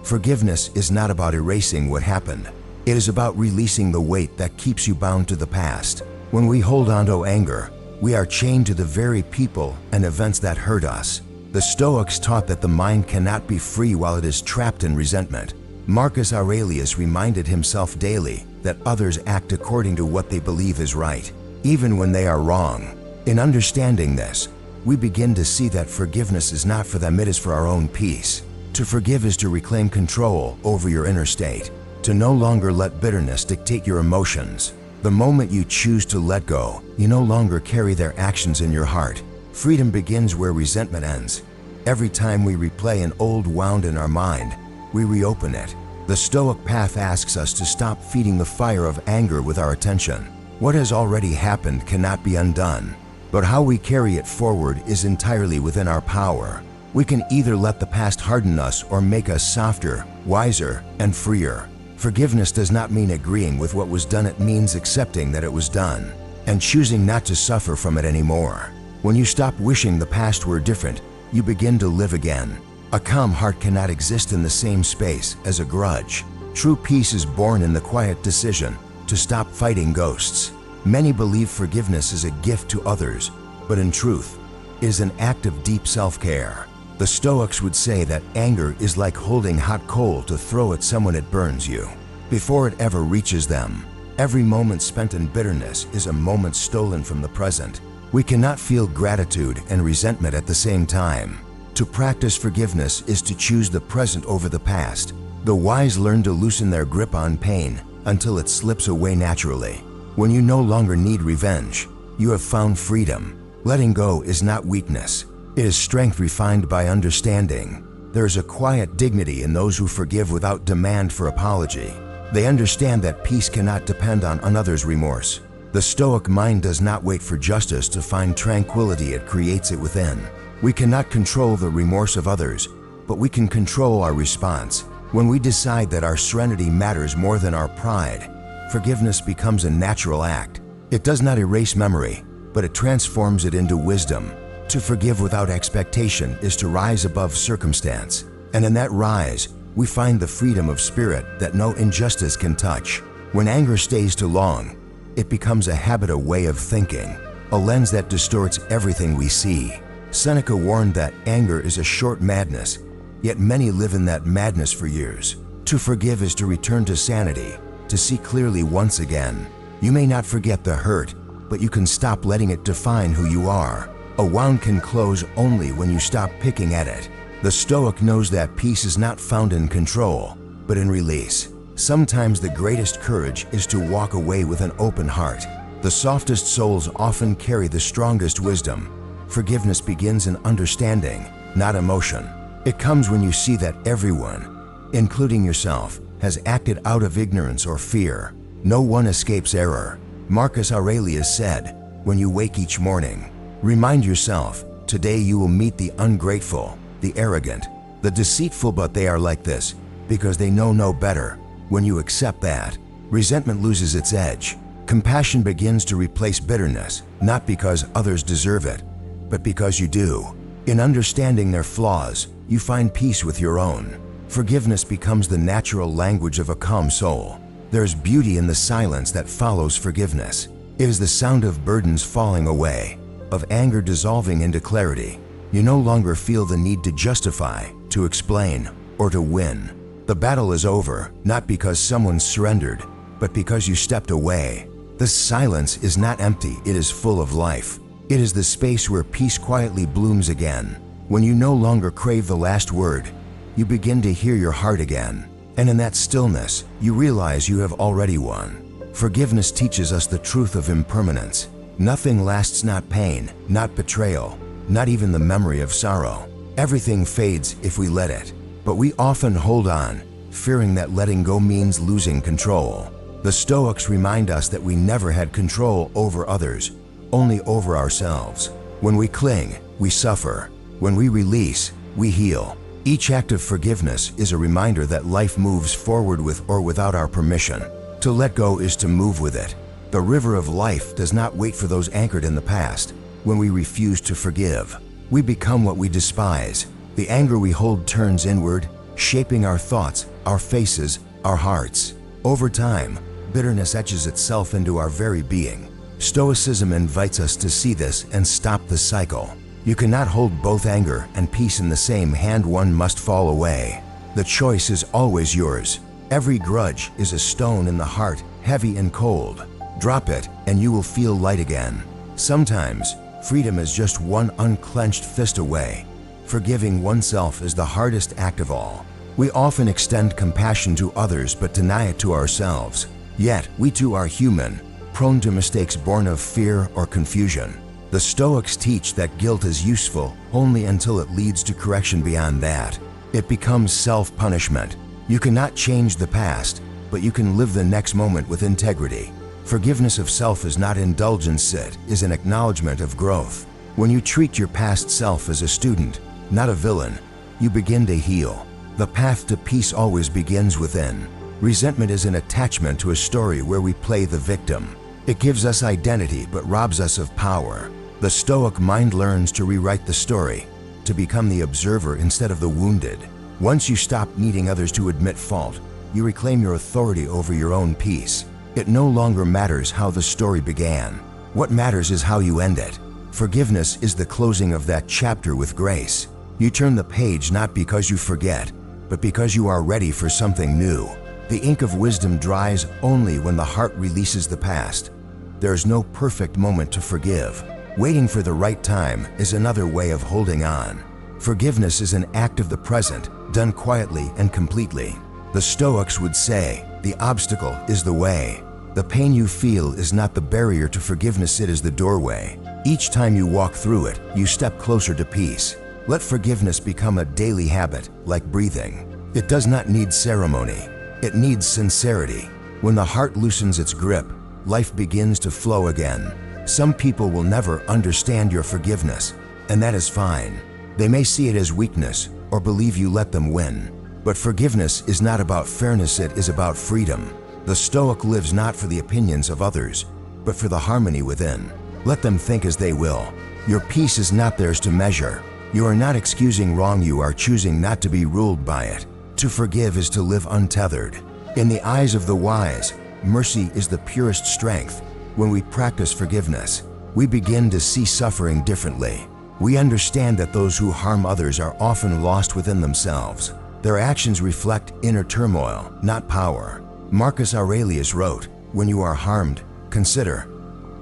Forgiveness is not about erasing what happened. It is about releasing the weight that keeps you bound to the past. When we hold on to anger, we are chained to the very people and events that hurt us. The Stoics taught that the mind cannot be free while it is trapped in resentment. Marcus Aurelius reminded himself daily that others act according to what they believe is right, even when they are wrong. In understanding this, we begin to see that forgiveness is not for them, it is for our own peace. To forgive is to reclaim control over your inner state, to no longer let bitterness dictate your emotions. The moment you choose to let go, you no longer carry their actions in your heart. Freedom begins where resentment ends. Every time we replay an old wound in our mind, we reopen it. The Stoic path asks us to stop feeding the fire of anger with our attention. What has already happened cannot be undone, but how we carry it forward is entirely within our power. We can either let the past harden us or make us softer, wiser, and freer. Forgiveness does not mean agreeing with what was done, it means accepting that it was done and choosing not to suffer from it anymore. When you stop wishing the past were different, you begin to live again. A calm heart cannot exist in the same space as a grudge. True peace is born in the quiet decision to stop fighting ghosts. Many believe forgiveness is a gift to others, but in truth, it is an act of deep self-care. The Stoics would say that anger is like holding hot coal to throw at someone, it burns you before it ever reaches them. Every moment spent in bitterness is a moment stolen from the present. We cannot feel gratitude and resentment at the same time. To practice forgiveness is to choose the present over the past. The wise learn to loosen their grip on pain until it slips away naturally. When you no longer need revenge, you have found freedom. Letting go is not weakness. It is strength refined by understanding. There is a quiet dignity in those who forgive without demand for apology. They understand that peace cannot depend on another's remorse. The Stoic mind does not wait for justice to find tranquility, it creates it within. We cannot control the remorse of others, but we can control our response. When we decide that our serenity matters more than our pride, forgiveness becomes a natural act. It does not erase memory, but it transforms it into wisdom. To forgive without expectation is to rise above circumstance, and in that rise, we find the freedom of spirit that no injustice can touch. When anger stays too long, it becomes a habit, a way of thinking, a lens that distorts everything we see. Seneca warned that anger is a short madness, yet many live in that madness for years. To forgive is to return to sanity, to see clearly once again. You may not forget the hurt, but you can stop letting it define who you are. A wound can close only when you stop picking at it. The Stoic knows that peace is not found in control, but in release. Sometimes the greatest courage is to walk away with an open heart. The softest souls often carry the strongest wisdom. Forgiveness begins in understanding, not emotion. It comes when you see that everyone, including yourself, has acted out of ignorance or fear. No one escapes error. Marcus Aurelius said, "When you wake each morning, remind yourself, today you will meet the ungrateful, the arrogant, the deceitful, but they are like this because they know no better." When you accept that, resentment loses its edge. Compassion begins to replace bitterness, not because others deserve it, but because you do. In understanding their flaws, you find peace with your own. Forgiveness becomes the natural language of a calm soul. There is beauty in the silence that follows forgiveness. It is the sound of burdens falling away, of anger dissolving into clarity. You no longer feel the need to justify, to explain, or to win. The battle is over, not because someone surrendered, but because you stepped away. The silence is not empty, it is full of life. It is the space where peace quietly blooms again. When you no longer crave the last word, you begin to hear your heart again. And in that stillness, you realize you have already won. Forgiveness teaches us the truth of impermanence. Nothing lasts, not pain, not betrayal, not even the memory of sorrow. Everything fades if we let it. But we often hold on, fearing that letting go means losing control. The Stoics remind us that we never had control over others, only over ourselves. When we cling, we suffer. When we release, we heal. Each act of forgiveness is a reminder that life moves forward with or without our permission. To let go is to move with it. The river of life does not wait for those anchored in the past. When we refuse to forgive, we become what we despise. The anger we hold turns inward, shaping our thoughts, our faces, our hearts. Over time, bitterness etches itself into our very being. Stoicism invites us to see this and stop the cycle. You cannot hold both anger and peace in the same hand. One must fall away. The choice is always yours. Every grudge is a stone in the heart, heavy and cold. Drop it, and you will feel light again. Sometimes, freedom is just one unclenched fist away. Forgiving oneself is the hardest act of all. We often extend compassion to others but deny it to ourselves. Yet, we too are human, prone to mistakes born of fear or confusion. The Stoics teach that guilt is useful only until it leads to correction. Beyond that, it becomes self-punishment. You cannot change the past, but you can live the next moment with integrity. Forgiveness of self is not indulgence, it is an acknowledgement of growth. When you treat your past self as a student, not a villain, you begin to heal. The path to peace always begins within. Resentment is an attachment to a story where we play the victim. It gives us identity but robs us of power. The Stoic mind learns to rewrite the story, to become the observer instead of the wounded. Once you stop needing others to admit fault, you reclaim your authority over your own peace. It no longer matters how the story began. What matters is how you end it. Forgiveness is the closing of that chapter with grace. You turn the page not because you forget, but because you are ready for something new. The ink of wisdom dries only when the heart releases the past. There is no perfect moment to forgive. Waiting for the right time is another way of holding on. Forgiveness is an act of the present, done quietly and completely. The Stoics would say, the obstacle is the way. The pain you feel is not the barrier to forgiveness, it is the doorway. Each time you walk through it, you step closer to peace. Let forgiveness become a daily habit, like breathing. It does not need ceremony. It needs sincerity. When the heart loosens its grip, life begins to flow again. Some people will never understand your forgiveness, and that is fine. They may see it as weakness or believe you let them win. But forgiveness is not about fairness, it is about freedom. The Stoic lives not for the opinions of others, but for the harmony within. Let them think as they will. Your peace is not theirs to measure. You are not excusing wrong, you are choosing not to be ruled by it. To forgive is to live untethered. In the eyes of the wise, mercy is the purest strength. When we practice forgiveness, we begin to see suffering differently. We understand that those who harm others are often lost within themselves. Their actions reflect inner turmoil, not power. Marcus Aurelius wrote, "When you are harmed, consider,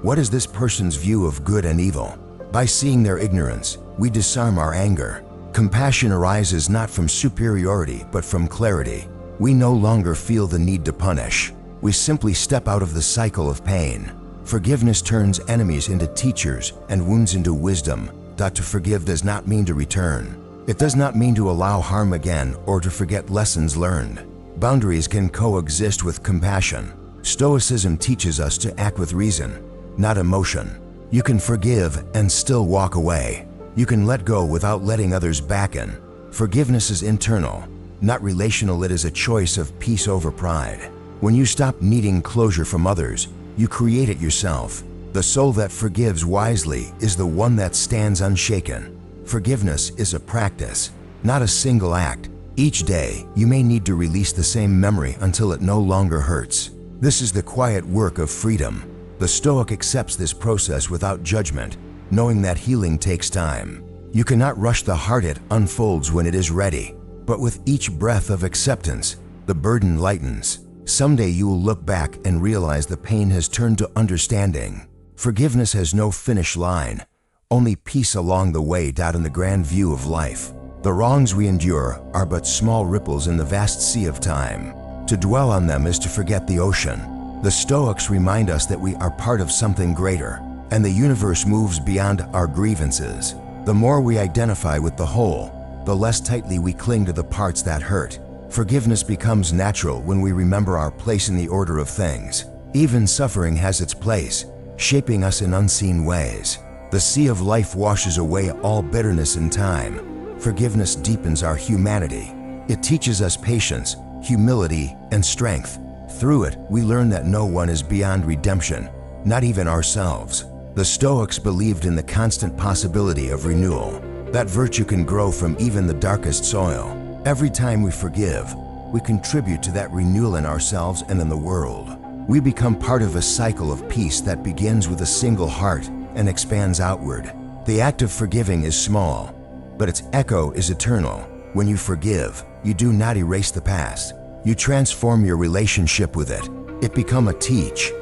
what is this person's view of good and evil?" By seeing their ignorance, we disarm our anger. Compassion arises not from superiority, but from clarity. We no longer feel the need to punish. We simply step out of the cycle of pain. Forgiveness turns enemies into teachers and wounds into wisdom. To forgive does not mean to return. It does not mean to allow harm again or to forget lessons learned. Boundaries can coexist with compassion. Stoicism teaches us to act with reason, not emotion. You can forgive and still walk away. You can let go without letting others back in. Forgiveness is internal, not relational. It is a choice of peace over pride. When you stop needing closure from others, you create it yourself. The soul that forgives wisely is the one that stands unshaken. Forgiveness is a practice, not a single act. Each day, you may need to release the same memory until it no longer hurts. This is the quiet work of freedom. The Stoic accepts this process without judgment, knowing that healing takes time. You cannot rush the heart, it unfolds when it is ready. But with each breath of acceptance, the burden lightens. Someday you will look back and realize the pain has turned to understanding. Forgiveness has no finish line, only peace along the way. In the grand view of life, the wrongs we endure are but small ripples in the vast sea of time. To dwell on them is to forget the ocean. The Stoics remind us that we are part of something greater, and the universe moves beyond our grievances. The more we identify with the whole, the less tightly we cling to the parts that hurt. Forgiveness becomes natural when we remember our place in the order of things. Even suffering has its place, shaping us in unseen ways. The sea of life washes away all bitterness in time. Forgiveness deepens our humanity. It teaches us patience, humility, and strength. Through it, we learn that no one is beyond redemption, not even ourselves. The Stoics believed in the constant possibility of renewal. That virtue can grow from even the darkest soil. Every time we forgive, we contribute to that renewal in ourselves and in the world. We become part of a cycle of peace that begins with a single heart and expands outward. The act of forgiving is small, but its echo is eternal. When you forgive, you do not erase the past. You transform your relationship with it. It becomes a teach,